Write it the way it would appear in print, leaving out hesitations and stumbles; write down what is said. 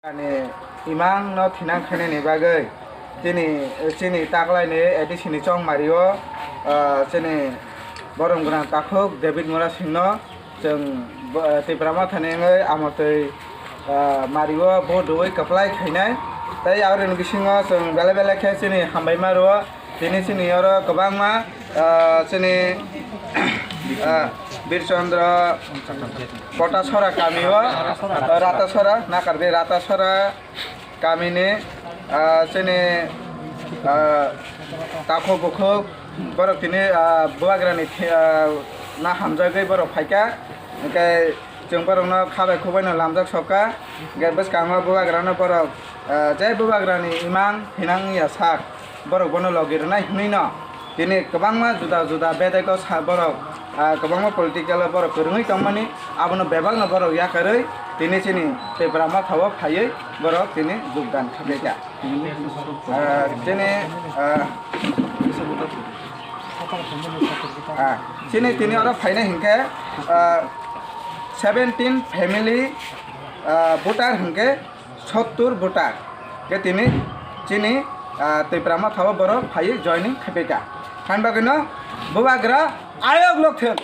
Imang no thinang khane ni bagai chini taklai ne edi sini chong mario chini borong grang takhok David Mora singno jeng tibrama thane ngai amotei mario bo doi kaplai khainai tai aure bisingo jeng bele bele khe chini hambai maro chini oro kobangma chini Birchandra Potasora Kamio Ratasora Nakarbe Ratasora Kamine Sene Tako Boko Borok tini Buagrani na hamjagai borok phaika kai जों borokno khabai khubaiनो lamjak soka gai bwskangma buagrano borok jai buagrani imang hinang ya sak borok bono logirnai hnuino tini kwbangma juda juda bedeko borok kwbangma political borok kwrwngui tongmani abono bebakno borok yakarui tini chini tebrama thawo phaiui borok tini jogdan khabeika chini tini oro phaina hingke 17 family voter hingke 70 voter ke tini chini tebrama thawo borok phaiui joining khabeika Khan bagino bubagra ayog lok them